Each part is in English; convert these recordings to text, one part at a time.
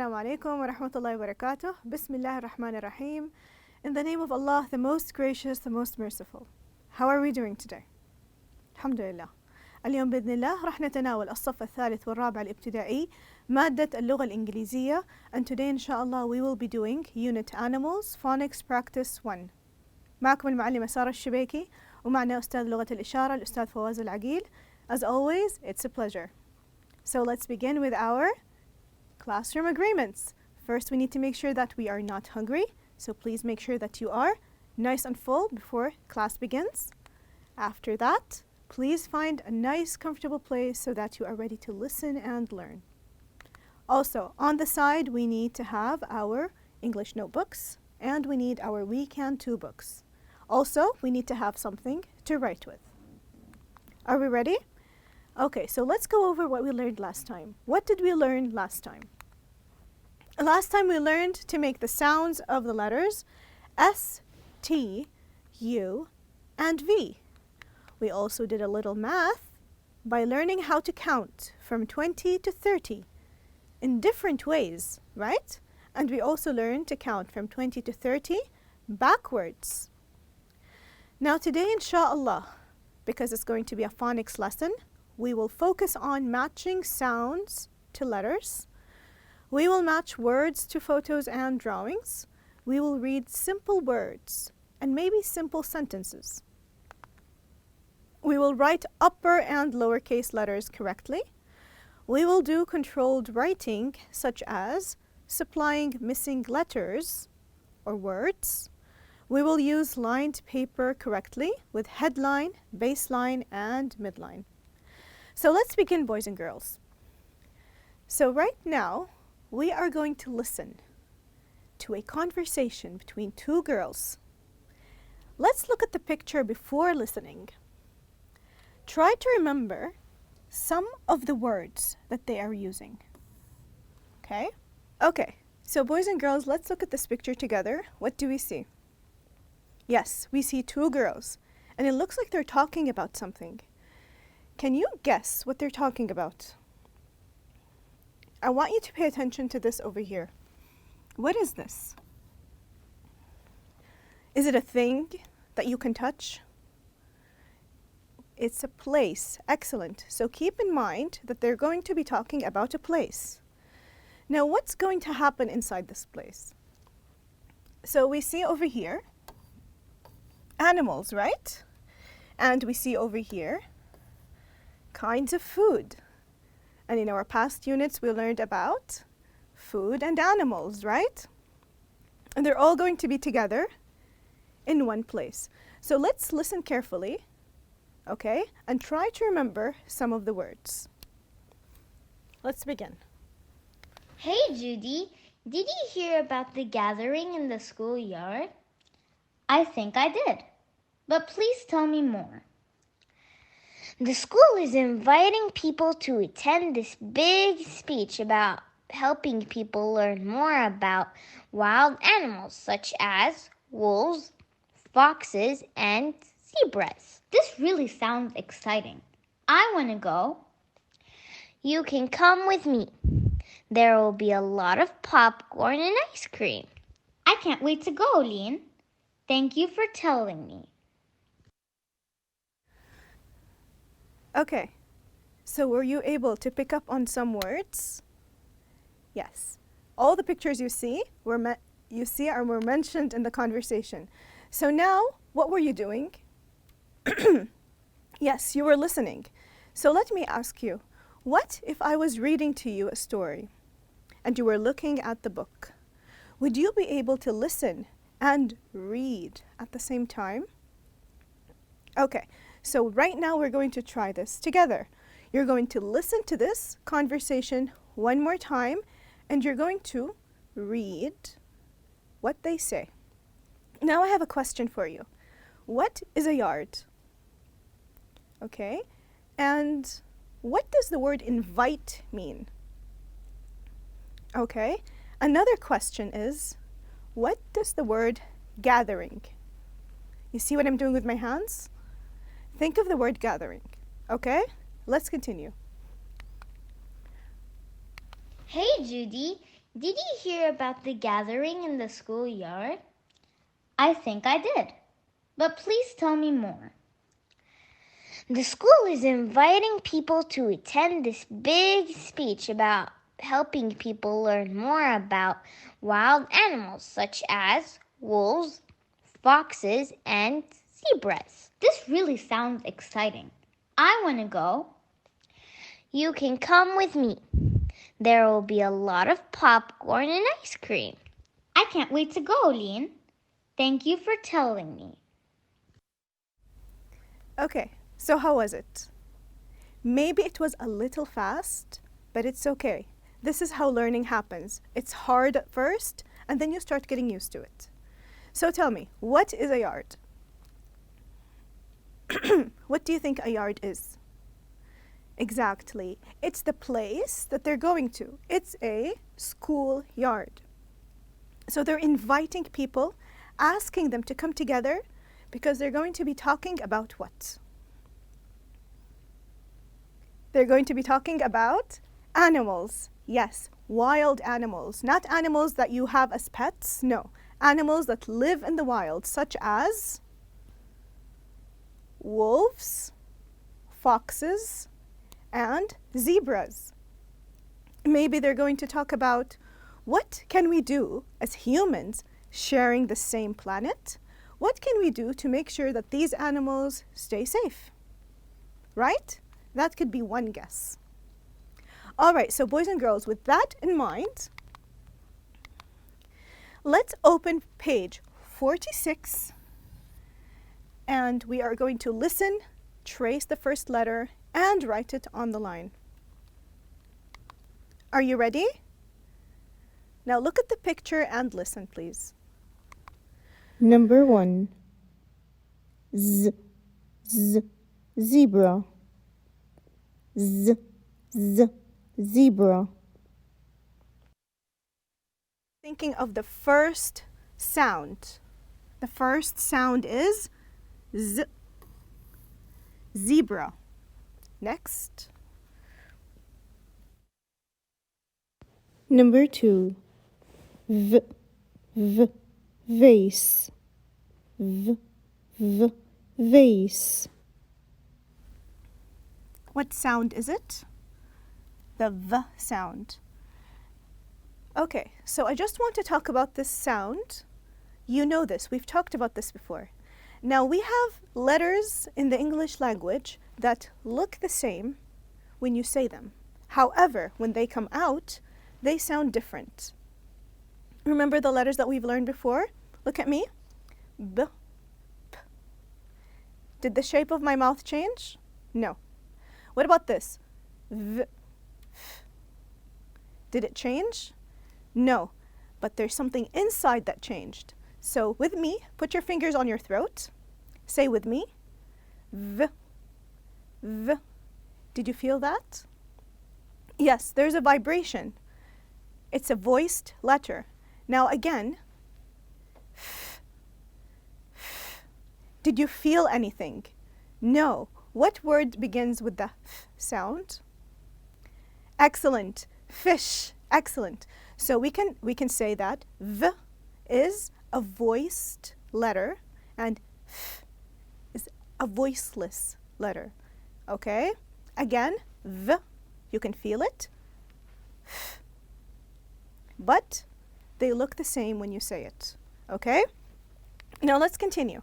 Assalamu alaikum wa rahmatullahi wa barakatuh. Bismillah ar-Rahman ar-Rahim. In the name of Allah, the most gracious, the most merciful. How are we doing today? Alhamdulillah. اليوم بإذن الله راح نتناول الصف الثالث والرابع الابتدائي مادة اللغة الإنجليزية, and today inshallah we will be doing Unit Animals Phonics Practice 1. معكم المعلمة سارة الشبيكي ومعنا أستاذ لغة الإشارة الأستاذ فواز العقيل. As always, it's a pleasure. So let's begin with our classroom agreements. First, we need to make sure that we are not hungry. So please make sure that you are nice and full before class begins. After that, please find a nice, comfortable place so that you are ready to listen and learn. Also, on the side, we need to have our English notebooks and we need our We Can 2 books. Also, we need to have something to write with. Are we ready? Okay, so let's go over what we learned last time. What did we learn last time? Last time we learned to make the sounds of the letters S, T, U, and V. We also did a little math by learning how to count from 20 to 30 in different ways, right? And we also learned to count from 20 to 30 backwards. Now today, inshallah, because it's going to be a phonics lesson, we will focus on matching sounds to letters. We will match words to photos and drawings. We will read simple words and maybe simple sentences. We will write upper and lowercase letters correctly. We will do controlled writing, such as supplying missing letters or words. We will use lined paper correctly with headline, baseline, and midline. So let's begin, boys and girls. So right now, we are going to listen to a conversation between two girls. Let's look at the picture before listening. Try to remember some of the words that they are using. Okay? Okay, so boys and girls, let's look at this picture together. What do we see? Yes, we see two girls, and it looks like they're talking about something. Can you guess what they're talking about? I want you to pay attention to this over here. What is this? Is it a thing that you can touch? It's a place. Excellent. So keep in mind that they're going to be talking about a place. Now, what's going to happen inside this place? So we see over here animals, right? And we see over here kinds of food. And in our past units, we learned about food and animals, right? And they're all going to be together in one place. So let's listen carefully, okay? And try to remember some of the words. Let's begin. Hey, Judy, did you hear about the gathering in the schoolyard? I think I did, but please tell me more. The school is inviting people to attend this big speech about helping people learn more about wild animals such as wolves, foxes, and zebras. This really sounds exciting. I want to go. You can come with me. There will be a lot of popcorn and ice cream. I can't wait to go, Lean. Thank you for telling me. Okay, so were you able to pick up on some words? Yes. All the pictures you see were mentioned in the conversation. So now, what were you doing? Yes, you were listening. So let me ask you, what if I was reading to you a story and you were looking at the book? Would you be able to listen and read at the same time? Okay. So right now we're going to try this together. You're going to listen to this conversation one more time and you're going to read what they say. Now I have a question for you. What is a yard? Okay, and what does the word invite mean? Okay, another question is, what does the word gathering? You see what I'm doing with my hands? Think of the word gathering, okay? Let's continue. Hey, Judy, Did you hear about the gathering in the schoolyard? I think I did. But please tell me more. The school is inviting people to attend this big speech about helping people learn more about wild animals such as wolves, foxes, and zebras. This really sounds exciting. I want to go. You can come with me. There will be a lot of popcorn and ice cream. I can't wait to go, Lynn. Thank you for telling me. Okay, so how was it? Maybe it was a little fast, but it's okay. This is how learning happens. It's hard at first, and then you start getting used to it. So tell me, what is a yard? What do you think a yard is? Exactly. It's the place that they're going to. It's a school yard. So they're inviting people, asking them to come together because they're going to be talking about what? They're going to be talking about animals. Yes, wild animals. Not animals that you have as pets. No, animals that live in the wild, such as wolves, foxes, and zebras. Maybe they're going to talk about what can we do as humans sharing the same planet? What can we do to make sure that these animals stay safe? Right? That could be one guess. All right, so boys and girls, with that in mind, let's open page 46 and we are going to listen, trace the first letter, and write it on the line. Are you ready? Now look at the picture and listen, please. Number 1. Z, z, zebra. Z, z, zebra. Thinking of the first sound. The first sound is z, zebra. Next. Number 2. V, v, vase. V, v, vase. What sound is it? The V sound. Okay, so I just want to talk about this sound. You know this, we've talked about this before. Now we have letters in the English language that look the same when you say them. However, when they come out, they sound different. Remember the letters that we've learned before? Look at me. B, P. Did the shape of my mouth change? No. What about this? V, F. Did it change? No. But there's something inside that changed. So with me, put your fingers on your throat. Say with me. V, V. Did you feel that? Yes, there's a vibration. It's a voiced letter. Now again, F, F. Did you feel anything? No. What word begins with the F sound? Excellent. Fish. Excellent. So we can say that V is a voiced letter and F is a voiceless letter. Okay? Again, V, you can feel it. F. But they look the same when you say it. Okay? Now let's continue.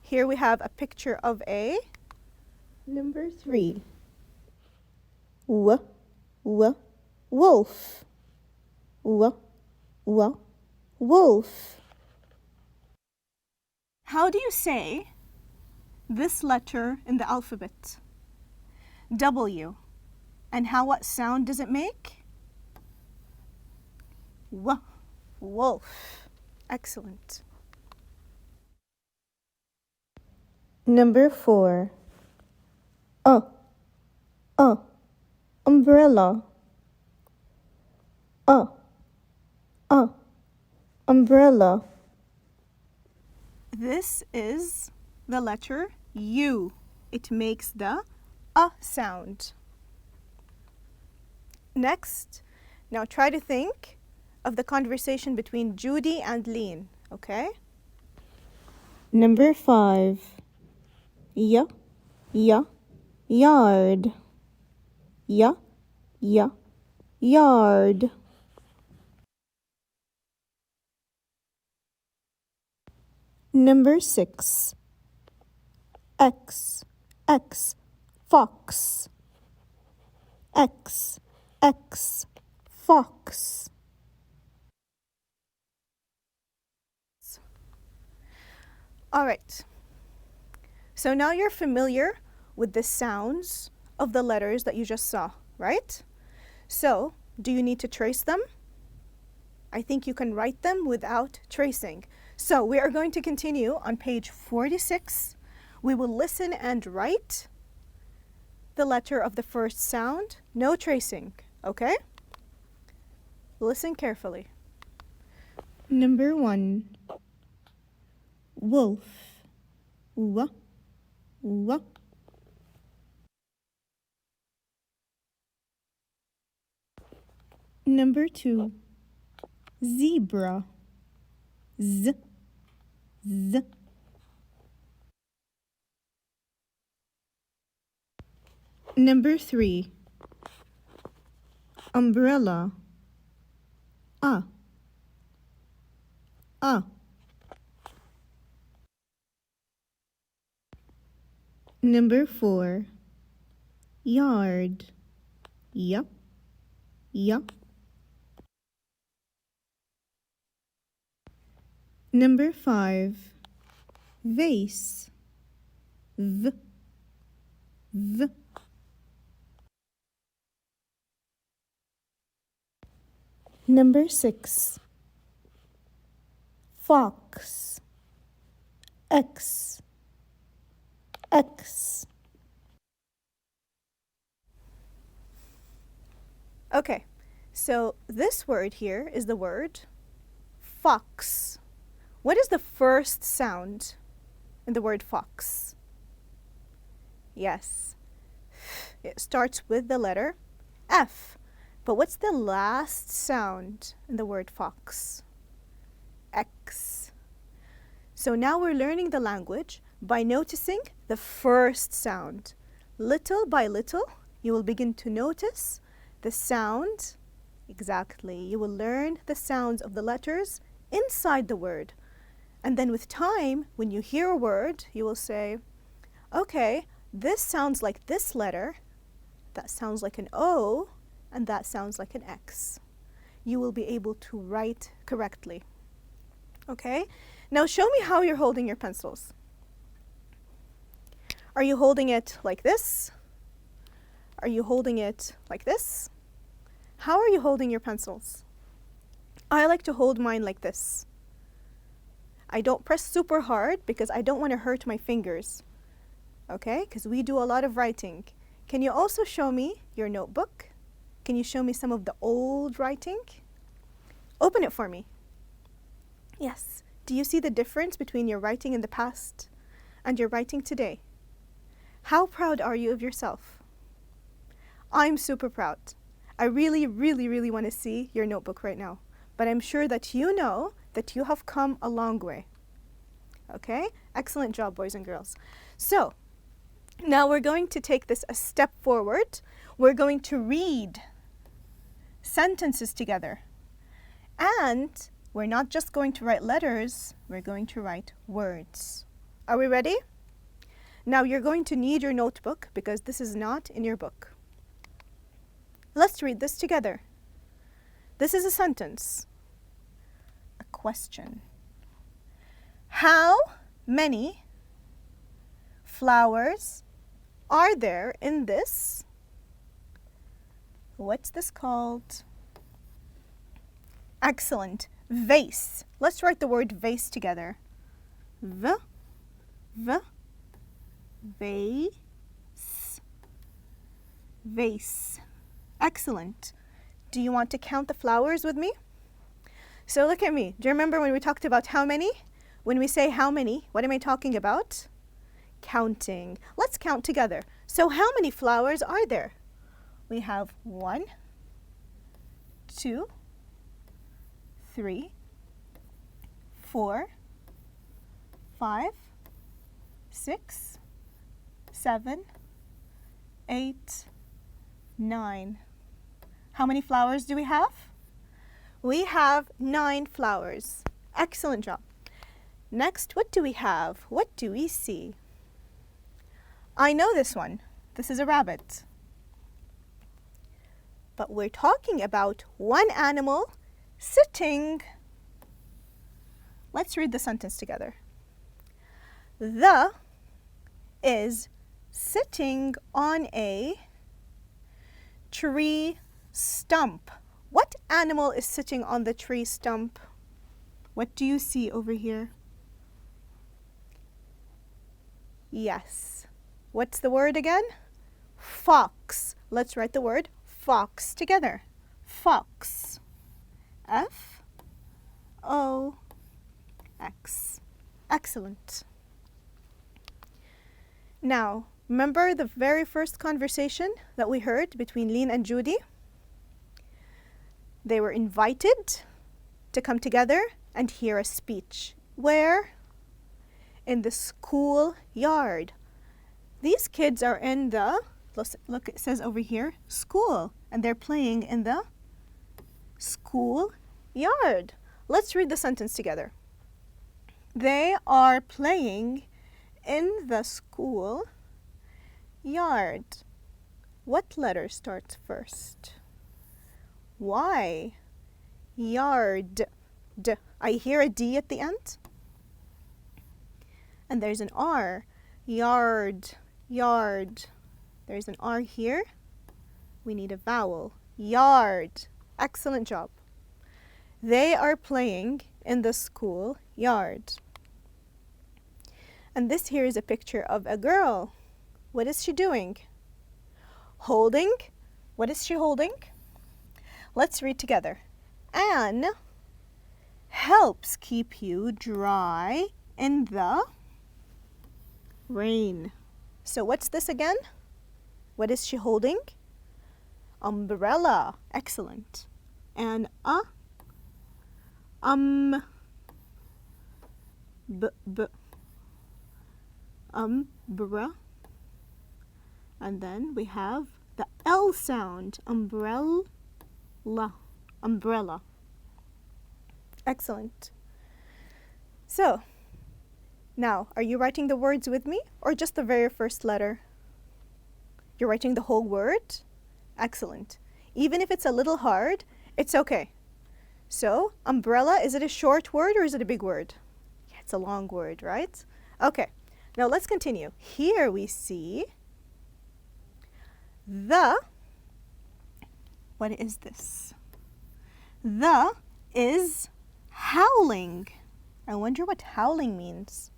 Here we have a picture of a Number 3. W, w, wolf. W, w, wolf. How do you say this letter in the alphabet? W. And what sound does it make? W. Wolf. Excellent. Number 4. Umbrella. Umbrella. This is the letter U. It makes the sound. Next, now try to think of the conversation between Judy and Lean, okay? Number 5. Yard. Yard. Number 6. X, fox. X, fox. All right. So now you're familiar with the sounds of the letters that you just saw, right? So, do you need to trace them? I think you can write them without tracing. So, we are going to continue on page 46. We will listen and write the letter of the first sound, no tracing, okay? Listen carefully. Number 1. Wolf. W. Number 2. Zebra. Z. Number 3. Umbrella. A. Number 4. Yard. Y. Number 5. Vase. V. Number 6. Fox. X. Okay, so this word here is the word fox. What is the first sound in the word fox? Yes, it starts with the letter F. But what's the last sound in the word fox? X. So now we're learning the language by noticing the first sound. Little by little, you will begin to notice the sound. Exactly. You will learn the sounds of the letters inside the word. And then with time, when you hear a word, you will say, okay, this sounds like this letter, that sounds like an O, and that sounds like an X. You will be able to write correctly. Okay? Now show me how you're holding your pencils. Are you holding it like this? Are you holding it like this? How are you holding your pencils? I like to hold mine like this. I don't press super hard because I don't want to hurt my fingers. Okay? Because we do a lot of writing. Can you also show me your notebook? Can you show me some of the old writing? Open it for me. Yes. Do you see the difference between your writing in the past and your writing today? How proud are you of yourself? I'm super proud. I really want to see your notebook right now. But I'm sure that you know that you have come a long way. Okay? Excellent job, boys and girls. So, now we're going to take this a step forward. We're going to read sentences together. And we're not just going to write letters, we're going to write words. Are we ready? Now you're going to need your notebook because this is not in your book. Let's read this together. This is a sentence. A question. How many flowers are there in this? What's this called? Excellent. Vase. Let's write the word vase together. Vase. Vase. Excellent. Do you want to count the flowers with me? So look at me. Do you remember when we talked about how many? When we say how many, what am I talking about? Counting. Let's count together. So how many flowers are there? We have 1, 2, 3, 4, 5, 6, 7, 8, 9. How many flowers do we have? We have 9 flowers. Excellent job. Next, what do we have? What do we see? I know this one. This is a rabbit. But we're talking about one animal sitting. Let's read the sentence together. The is sitting on a tree stump. What animal is sitting on the tree stump? What do you see over here? Yes. What's the word again? Fox. Let's write the word fox together. Fox. F-O-X. Excellent. Now, remember the very first conversation that we heard between Lynn and Judy? They were invited to come together and hear a speech. Where? In the school yard. These kids are in the, look, it says over here, school, and they're playing in the school yard. Let's read the sentence together. They are playing in the school yard. What letter starts first? Y. Yard. D. I hear a D at the end. And there's an R. Yard. Yard. There's an R here. We need a vowel. Yard. Excellent job. They are playing in the school yard. And this here is a picture of a girl. What is she doing? Holding. What is she holding? Let's read together. Anne helps keep you dry in the rain. So what's this again? What is she holding? Umbrella. Excellent. And umbra. And then we have the L sound. Umbrella. Umbrella. Excellent. So, now, are you writing the words with me or just the very first letter? You're writing the whole word? Excellent. Even if it's a little hard, it's okay. So, umbrella, is it a short word or is it a big word? Yeah, it's a long word, right? Okay, now let's continue. Here we see the, what is this? The is howling. I wonder what howling means.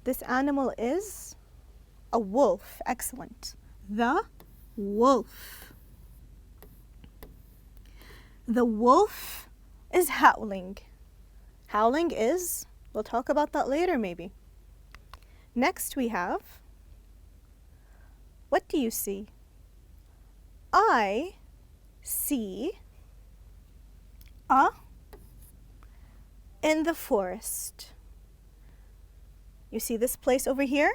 This animal is a wolf. Excellent. The wolf. The wolf is howling. Howling is, we'll talk about that later maybe. Next we have, what do you see? I see a in the forest. You see this place over here?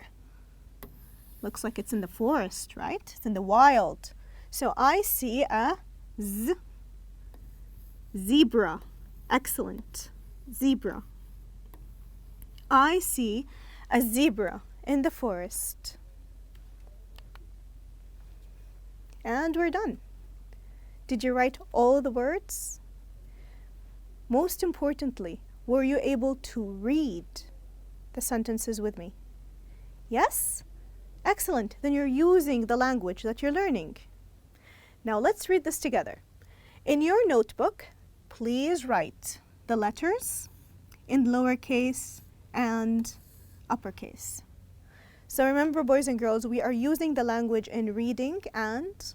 Looks like it's in the forest, right? It's in the wild. So I see a zebra. Excellent. Zebra. I see a zebra in the forest. And we're done. Did you write all the words? Most importantly, were you able to read the sentences with me? Yes? Excellent. Then you're using the language that you're learning. Now let's read this together. In your notebook, please write the letters in lowercase and uppercase. So remember, boys and girls, we are using the language in reading and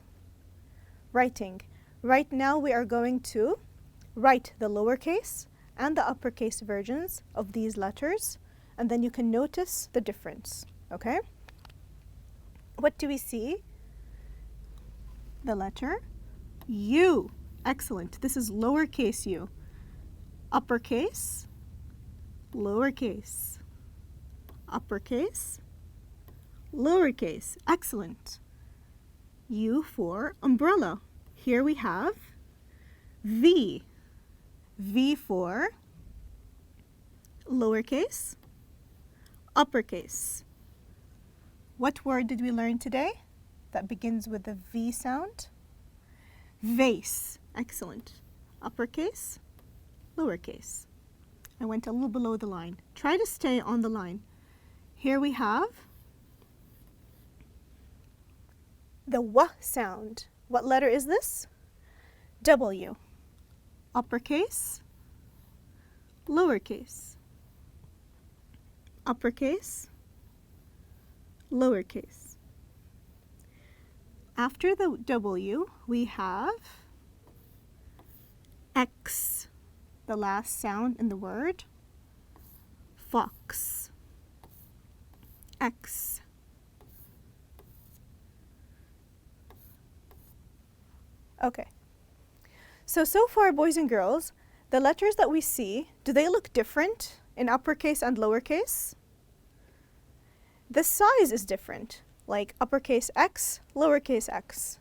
writing. Right now we are going to write the lowercase and the uppercase versions of these letters, and then you can notice the difference, okay? What do we see? The letter U. Excellent. This is lowercase u. Uppercase, lowercase, uppercase, lowercase. Excellent. U for umbrella. Here we have V. V for lowercase, uppercase. What word did we learn today that begins with the V sound? Vase. Excellent. Uppercase, lowercase. I went a little below the line. Try to stay on the line. Here we have the W sound. What letter is this? W. Uppercase, lowercase. Uppercase, lowercase. After the W, we have X, the last sound in the word. Fox. X. Okay. So far, boys and girls, the letters that we see, do they look different in uppercase and lowercase? The size is different, like uppercase X, lowercase x.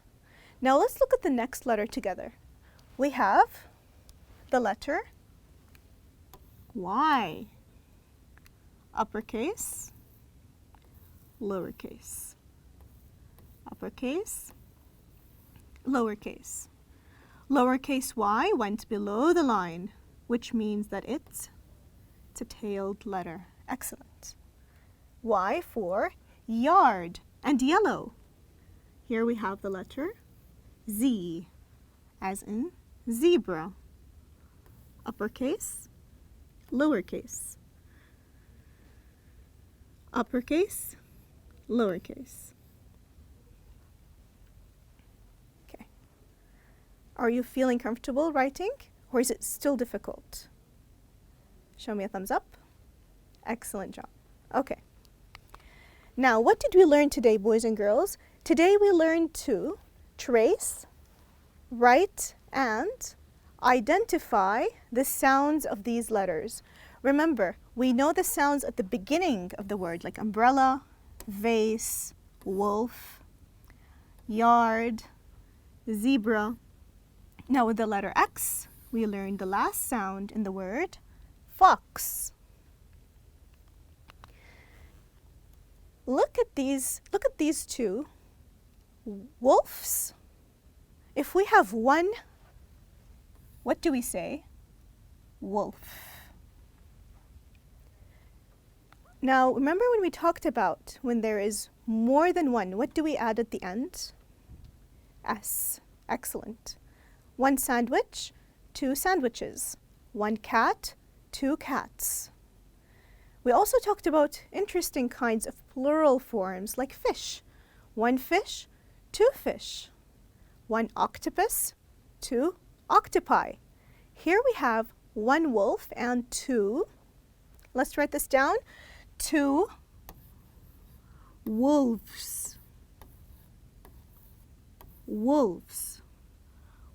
Now let's look at the next letter together. We have the letter Y. Uppercase, lowercase. Uppercase, lowercase. Lowercase y went below the line, which means that it's a tailed letter. Excellent. Y for yard and yellow. Here we have the letter Z, as in zebra. Uppercase, lowercase. Uppercase, lowercase. Okay. Are you feeling comfortable writing, or is it still difficult? Show me a thumbs up. Excellent job. Okay. Now, what did we learn today, boys and girls? Today we learned to trace, write, and identify the sounds of these letters. Remember, we know the sounds at the beginning of the word, like umbrella, vase, wolf, yard, zebra. Now with the letter X, we learned the last sound in the word, fox. Look at these two wolves. If we have one, what do we say? Wolf. Now, remember when we talked about when there is more than one, what do we add at the end? S. Excellent. One sandwich, two sandwiches. One cat, two cats. We also talked about interesting kinds of plural forms like fish. One fish, two fish. One octopus, two octopi. Here we have one wolf and two, let's write this down, two wolves. Wolves.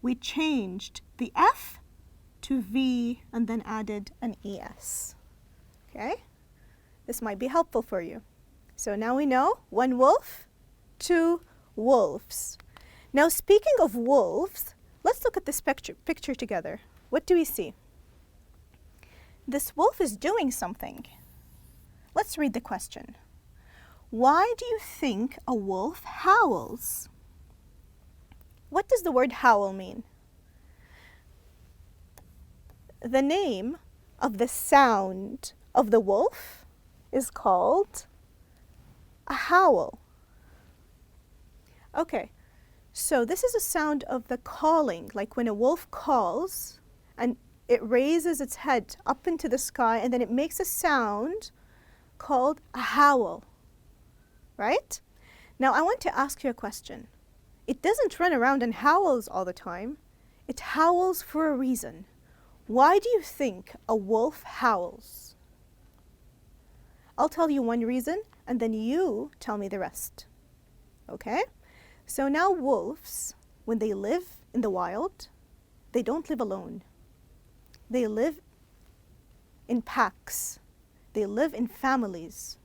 We changed the F to V and then added an ES. Okay? This might be helpful for you. So now we know one wolf, two wolves. Now speaking of wolves, let's look at this picture together. What do we see? This wolf is doing something. Let's read the question. Why do you think a wolf howls? What does the word howl mean? The name of the sound of the wolf is called a howl. Okay, so this is a sound of the calling, like when a wolf calls and it raises its head up into the sky and then it makes a sound called a howl, right? Now I want to ask you a question. It doesn't run around and howls all the time. It howls for a reason. Why do you think a wolf howls? I'll tell you one reason and then you tell me the rest. Okay? So now wolves, when they live in the wild, they don't live alone. They live in packs. They live in families.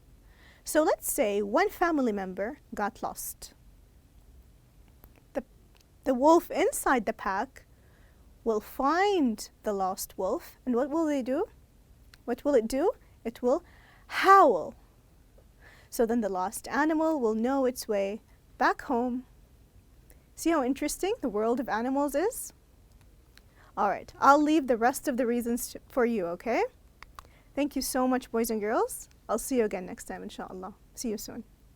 So let's say one family member got lost. The wolf inside the pack will find the lost wolf, and what will they do? What will it do? It will howl. So then the lost animal will know its way back home. See how interesting the world of animals is? All right, I'll leave the rest of the reasons for you, okay? Thank you so much, boys and girls. I'll see you again next time, inshallah. See you soon.